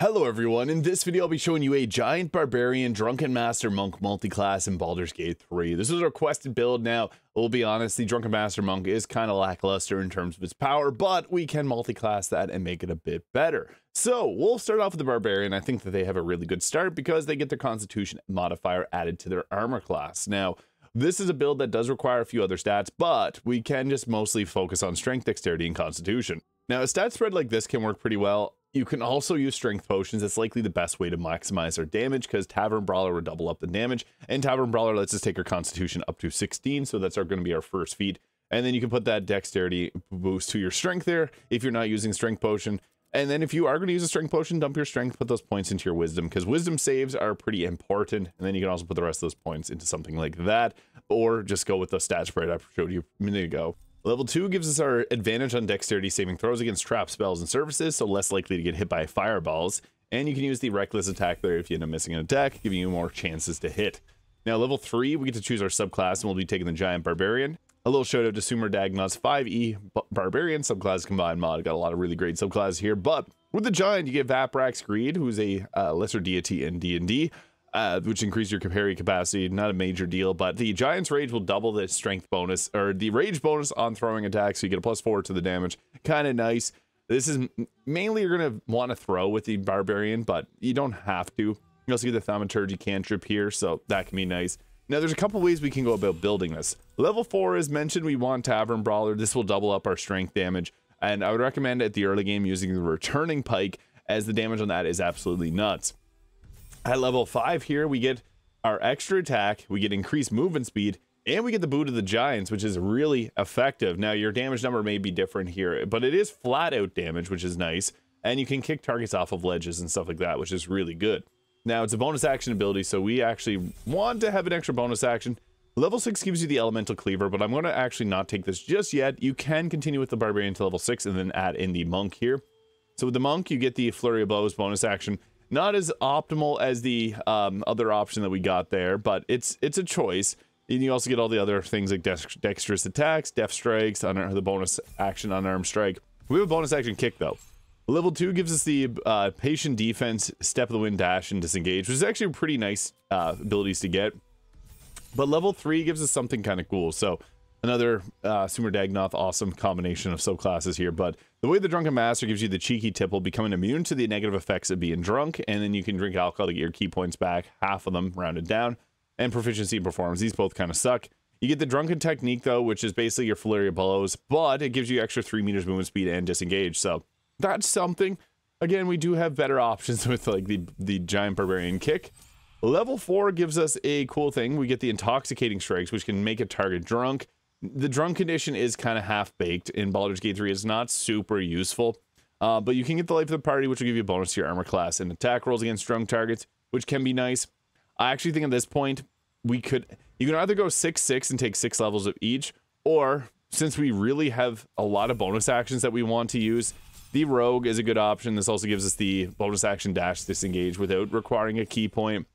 Hello everyone, in this video I'll be showing you a giant barbarian drunken master monk multi-class in Baldur's Gate 3. This is a requested build. Now, we'll be honest, the drunken master monk is kind of lackluster in terms of its power, but we can multi-class that and make it a bit better. So we'll start off with the barbarian. I think that they have a really good start because they get their constitution modifier added to their armor class. Now, this is a build that does require a few other stats, but we can just mostly focus on strength, dexterity, and constitution. Now, a stat spread like this can work pretty well. You can also use strength potions. It's likely the best way to maximize our damage because Tavern Brawler will double up the damage, and Tavern Brawler lets us take our constitution up to 16, so that's going to be our first feat. And then you can put that dexterity boost to your strength there if you're not using strength potion. And then if you are going to use a strength potion, dump your strength, put those points into your wisdom because wisdom saves are pretty important. And then you can also put the rest of those points into something like that, or just go with the stat spread I showed you a minute ago. Level 2 gives us our advantage on dexterity saving throws against trap spells and surfaces, so less likely to get hit by fireballs. And you can use the reckless attack there if you end up missing an attack, giving you more chances to hit. Now, level 3, we get to choose our subclass, and we'll be taking the Giant Barbarian. A little shout out to Sumer Dagnau's 5e Barbarian subclass combined mod. Got a lot of really great subclasses here, but with the Giant, you get Vaprax Greed, who's a lesser deity in D&D. Which increase your parry capacity, not a major deal, but the Giant's Rage will double the strength bonus, or the rage bonus on throwing attacks, so you get a +4 to the damage. Kind of nice. This is mainly you're going to want to throw with the Barbarian, but you don't have to. You also get the Thaumaturgy cantrip here, so that can be nice. Now, there's a couple ways we can go about building this. Level 4, as mentioned, we want Tavern Brawler. This will double up our strength damage, and I would recommend at the early game using the Returning Pike, as the damage on that is absolutely nuts. At level 5 here, we get our extra attack, we get increased movement speed, and we get the Boot of the Giants, which is really effective. Now, your damage number may be different here, but it is flat out damage, which is nice, and you can kick targets off of ledges and stuff like that, which is really good. Now, it's a bonus action ability, so we actually want to have an extra bonus action. Level 6 gives you the Elemental Cleaver, but I'm going to actually not take this just yet. You can continue with the Barbarian to level 6 and then add in the Monk here. So with the Monk, you get the Flurry of Blows bonus action. Not as optimal as the other option that we got there, but it's a choice. And you also get all the other things like dexterous attacks, deft strikes, the bonus action unarmed strike. We have a bonus action kick though. Level 2 gives us the patient defense, step of the wind dash, and disengage, which is actually pretty nice abilities to get. But level 3 gives us something kind of cool. So another Sumer Dagnau awesome combination of subclasses here, but the way the Drunken Master gives you the cheeky tipple, becoming immune to the negative effects of being drunk, and then you can drink alcohol to get your key points back, half of them rounded down, and proficiency in performance. These both kind of suck. You get the Drunken Technique though, which is basically your flurry of blows, but it gives you extra 3 meters movement speed and disengage, so that's something. Again, we do have better options with like the Giant Barbarian kick. Level 4 gives us a cool thing. We get the Intoxicating Strikes, which can make a target drunk. The drunk condition is kind of half-baked in Baldur's Gate 3. It's not super useful, but you can get the Life of the Party, which will give you a bonus to your armor class and attack rolls against drunk targets, which can be nice. I actually think at this point, you can either go 6-6 and take 6 levels of each, or since we really have a lot of bonus actions that we want to use, the Rogue is a good option. This also gives us the bonus action dash disengage without requiring a key point.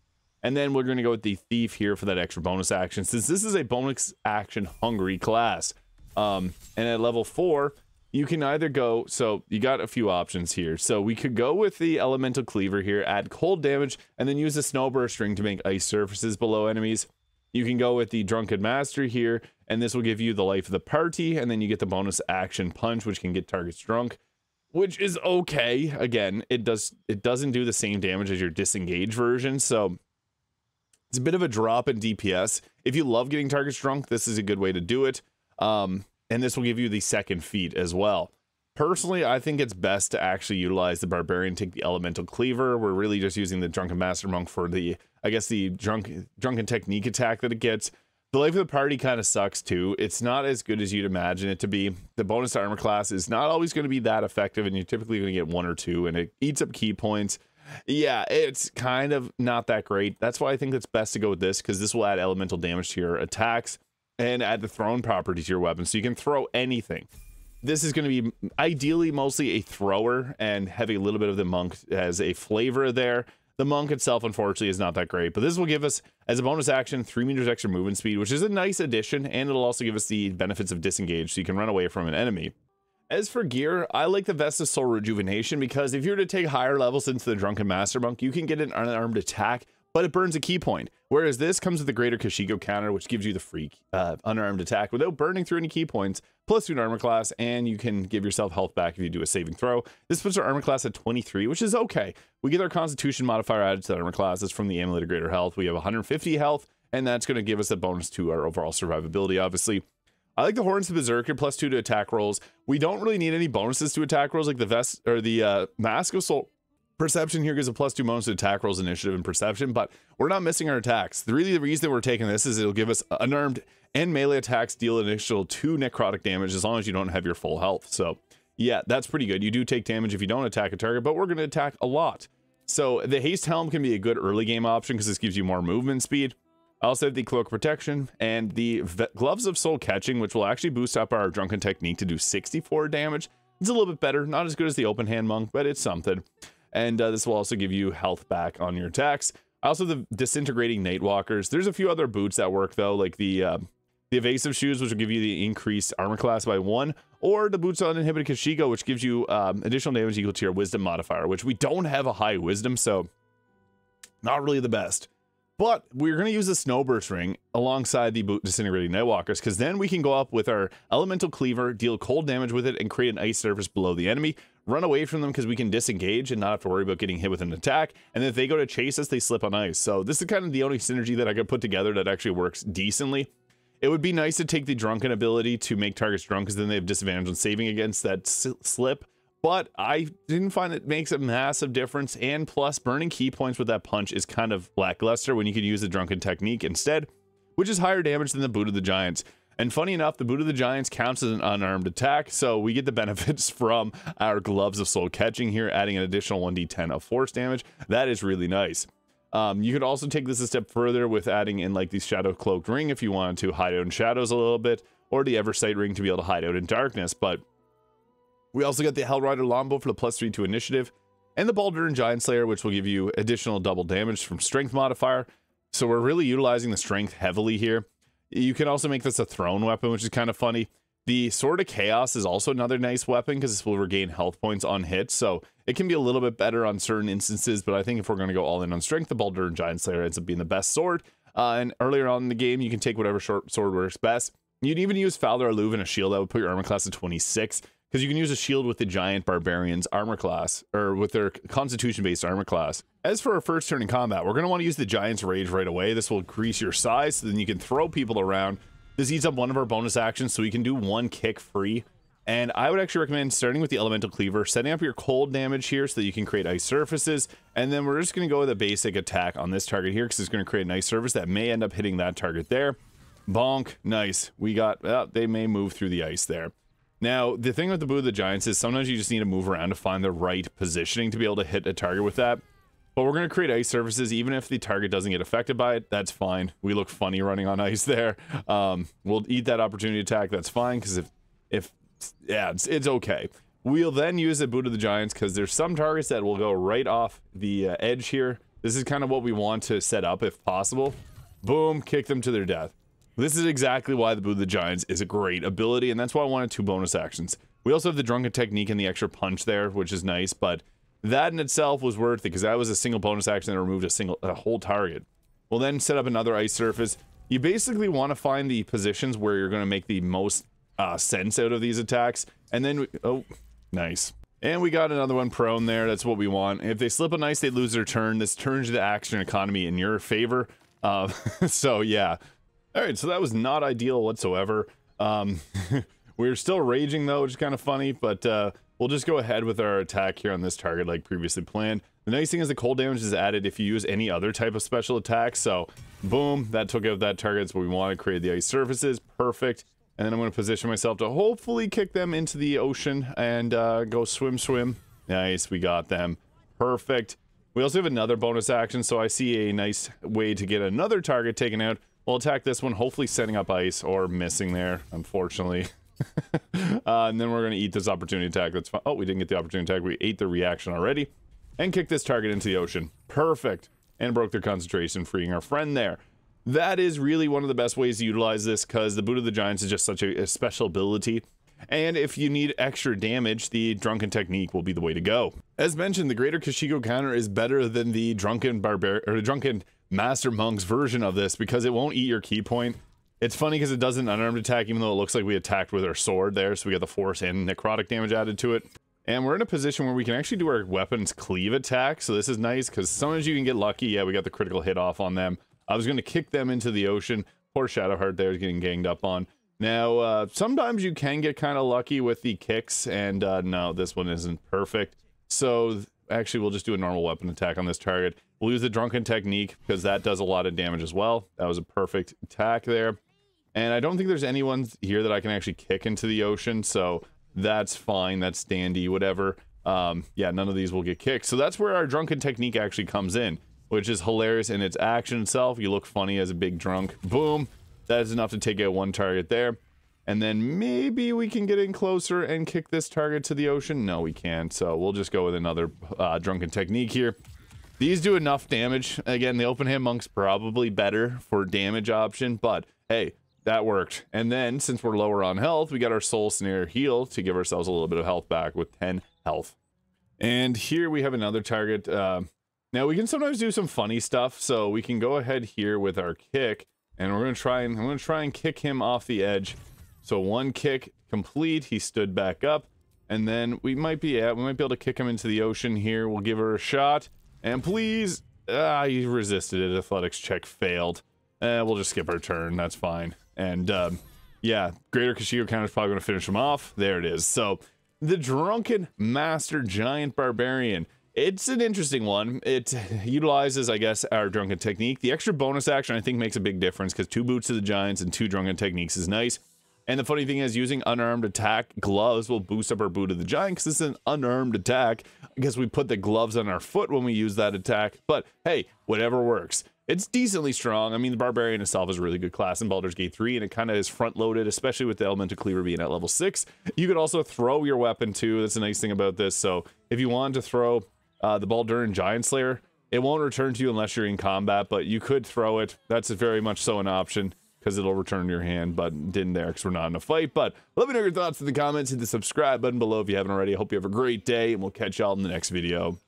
And then we're going to go with the Thief here for that extra bonus action, since this is a bonus action hungry class. And at level 4, you can either go, so you got a few options here. So we could go with the Elemental Cleaver here, add cold damage, and then use the Snowburst Ring to make ice surfaces below enemies. You can go with the Drunken Master here, and this will give you the Life of the Party, and then you get the bonus action Punch, which can get targets drunk, which is okay. Again, it doesn't do the same damage as your Disengage version, so it's a bit of a drop in DPS. If you love getting targets drunk, this is a good way to do it. And this will give you the second feat as well. Personally, I think it's best to actually utilize the Barbarian, take the Elemental Cleaver. We're really just using the Drunken Master Monk for the, I guess, the Drunken Technique attack that it gets. The Life of the Party kind of sucks too. It's not as good as you'd imagine it to be. The bonus to armor class is not always going to be that effective, and you're typically going to get 1 or 2, and it eats up key points. Yeah, it's kind of not that great. That's why I think it's best to go with this, because this will add elemental damage to your attacks and add the thrown property to your weapon, so you can throw anything. This is going to be ideally mostly a thrower and have a little bit of the Monk as a flavor there. The Monk itself, unfortunately, is not that great, but this will give us, as a bonus action, 3 meters extra movement speed, which is a nice addition, and it'll also give us the benefits of disengage, so you can run away from an enemy. As for gear, I like the Vest of Soul Rejuvenation because if you were to take higher levels into the Drunken Master Monk, you can get an unarmed attack, but it burns a key point. Whereas this comes with the Greater Kashigo counter, which gives you the free unarmed attack without burning through any key points, plus 2 armor class, and you can give yourself health back if you do a saving throw. This puts our armor class at 23, which is okay. We get our Constitution modifier added to that armor class. That's from the Amulet of Greater Health. We have 150 health, and that's going to give us a bonus to our overall survivability, obviously. I like the Horns of Berserker, plus 2 to attack rolls. We don't really need any bonuses to attack rolls, like the Vest or the Mask of Soul Perception here gives a plus 2 bonus to attack rolls, initiative, and perception, but we're not missing our attacks. The reason we're taking this is it'll give us unarmed and melee attacks deal an initial 2 necrotic damage as long as you don't have your full health. So yeah, that's pretty good. You do take damage if you don't attack a target, but we're going to attack a lot. So the Haste Helm can be a good early game option because this gives you more movement speed. I also have the Cloak Protection and the Gloves of Soul Catching, which will actually boost up our Drunken Technique to do 64 damage. It's a little bit better, not as good as the Open Hand Monk, but it's something. And this will also give you health back on your attacks. I also have the Disintegrating Nightwalkers. There's a few other boots that work though, like the Evasive Shoes, which will give you the increased armor class by 1, or the Boots on Uninhibited Kashigo, which gives you additional damage equal to your Wisdom modifier, which we don't have a high Wisdom, so not really the best. But we're going to use the Snowburst Ring alongside the Disintegrating Nightwalkers, because then we can go up with our Elemental Cleaver, deal cold damage with it, and create an ice surface below the enemy. Run away from them because we can disengage and not have to worry about getting hit with an attack. And then if they go to chase us, they slip on ice. So this is kind of the only synergy that I could put together that actually works decently. It would be nice to take the Drunken ability to make targets drunk, because then they have disadvantage on saving against that slip. But I didn't find it makes a massive difference, and plus burning key points with that punch is kind of lackluster when you could use the Drunken Technique instead, which is higher damage than the Boot of the Giants. And funny enough, the Boot of the Giants counts as an unarmed attack, so we get the benefits from our Gloves of Soul Catching here, adding an additional 1d10 of force damage. That is really nice. You could also take this a step further with adding in like the Shadow Cloaked Ring if you wanted to hide out in shadows a little bit, or the Eversight Ring to be able to hide out in darkness. But we also got the Hellrider Longbow for the plus 3 to initiative, and the Baldur and Giant Slayer, which will give you additional double damage from strength modifier. So we're really utilizing the strength heavily here. You can also make this a thrown weapon, which is kind of funny. The Sword of Chaos is also another nice weapon because this will regain health points on hits, so it can be a little bit better on certain instances, but I think if we're going to go all in on strength, the Baldur and Giant Slayer ends up being the best sword. And earlier on in the game, you can take whatever sword works best. You'd even use Falder Alluve and a shield that would put your armor class at 26, because you can use a shield with the Giant Barbarian's armor class, or with their Constitution-based armor class. As for our first turn in combat, we're going to want to use the Giant's Rage right away. This will increase your size, so then you can throw people around. This eats up one of our bonus actions, so we can do 1 kick free. And I would actually recommend starting with the Elemental Cleaver, setting up your cold damage here so that you can create ice surfaces, and then we're just going to go with a basic attack on this target here, because it's going to create an ice surface that may end up hitting that target there. Bonk. Nice. We got, they may move through the ice there. Now, the thing with the Boot of the Giants is sometimes you just need to move around to find the right positioning to be able to hit a target with that. But we're going to create ice surfaces, even if the target doesn't get affected by it, that's fine. We look funny running on ice there. We'll eat that opportunity attack, that's fine, because it's okay. We'll then use the Boot of the Giants, because there's some targets that will go right off the edge here. This is kind of what we want to set up, if possible. Boom, kick them to their death. This is exactly why the Boot of the Giants is a great ability, and that's why I wanted 2 bonus actions. We also have the Drunken Technique and the extra punch there, which is nice, but that in itself was worth it, because that was a single bonus action that removed a whole target. We'll then set up another ice surface. You basically want to find the positions where you're going to make the most sense out of these attacks, and then oh, nice. And we got another one prone there. That's what we want. If they slip on ice, they lose their turn. This turns the action economy in your favor. So yeah. All right, so that was not ideal whatsoever. We're still raging though, which is kind of funny, but we'll just go ahead with our attack here on this target like previously planned. The nice thing is the cold damage is added if you use any other type of special attack. So boom, that took out that target. That's what we want to create the ice surfaces. Perfect. And then I'm going to position myself to hopefully kick them into the ocean and go swim. Nice, we got them. Perfect. We also have another bonus action, so I see a nice way to get another target taken out. We'll attack this one, hopefully setting up ice, or missing there, unfortunately. And then we're going to eat this opportunity attack. That's fine. Oh, we didn't get the opportunity attack. We ate the reaction already. And kick this target into the ocean. Perfect. And broke their concentration, freeing our friend there. That is really one of the best ways to utilize this, because the Boot of the Giants is just such a special ability. And if you need extra damage, the Drunken technique will be the way to go. As mentioned, the Greater Kashigo counter is better than the Drunken Master Monk's version of this because it won't eat your key point. It's funny because it does an unarmed attack, even though it looks like we attacked with our sword there, so we got the force and necrotic damage added to it. And we're in a position where we can actually do our weapons cleave attack, so this is nice, because sometimes you can get lucky. Yeah, we got the critical hit off on them. I was going to kick them into the ocean. Poor Shadowheart there is getting ganged up on. Now, sometimes you can get kind of lucky with the kicks, and no, this one isn't perfect. So, actually, we'll just do a normal weapon attack on this target. We'll use the Drunken technique, because that does a lot of damage as well. That was a perfect attack there. And I don't think there's anyone here that I can actually kick into the ocean, so that's fine, that's dandy, whatever. Yeah, none of these will get kicked. So that's where our Drunken technique actually comes in, which is hilarious in its action itself. You look funny as a big drunk. Boom! That is enough to take out one target there. And then maybe we can get in closer and kick this target to the ocean. No, we can't, so we'll just go with another Drunken technique here. These do enough damage. Again, the open hand monk's probably better for damage option, but hey, that worked. And then, since we're lower on health, we got our Soul Snare heal to give ourselves a little bit of health back with 10 health. And here we have another target. Now, we can sometimes do some funny stuff, so we can go ahead here with our kick, and I'm gonna try and kick him off the edge. So one kick complete, he stood back up, and then we might be able to kick him into the ocean here. We'll give her a shot, and please, he resisted it. Athletics check failed. We'll just skip our turn, that's fine. And yeah, Greater Kashigo counter is probably going to finish him off. There it is. So the Drunken Master Giant Barbarian. It's an interesting one. It utilizes, I guess, our Drunken technique. The extra bonus action, I think, makes a big difference because 2 boots to the Giants and 2 Drunken techniques is nice. And the funny thing is, using unarmed attack gloves will boost up our boot of the Giant because this is an unarmed attack. I guess we put the gloves on our foot when we use that attack. But hey, whatever works. It's decently strong. I mean, the Barbarian itself is a really good class in Baldur's Gate 3, and it kind of is front-loaded, especially with the Elemental Cleaver being at level 6. You could also throw your weapon, too. That's a nice thing about this. So, if you wanted to throw the Baldur Giant Slayer, it won't return to you unless you're in combat, but you could throw it. That's very much so an option, because it'll return to your hand, but didn't there because we're not in a fight. But let me know your thoughts in the comments. Hit the subscribe button below if you haven't already. I hope you have a great day, and we'll catch y'all in the next video.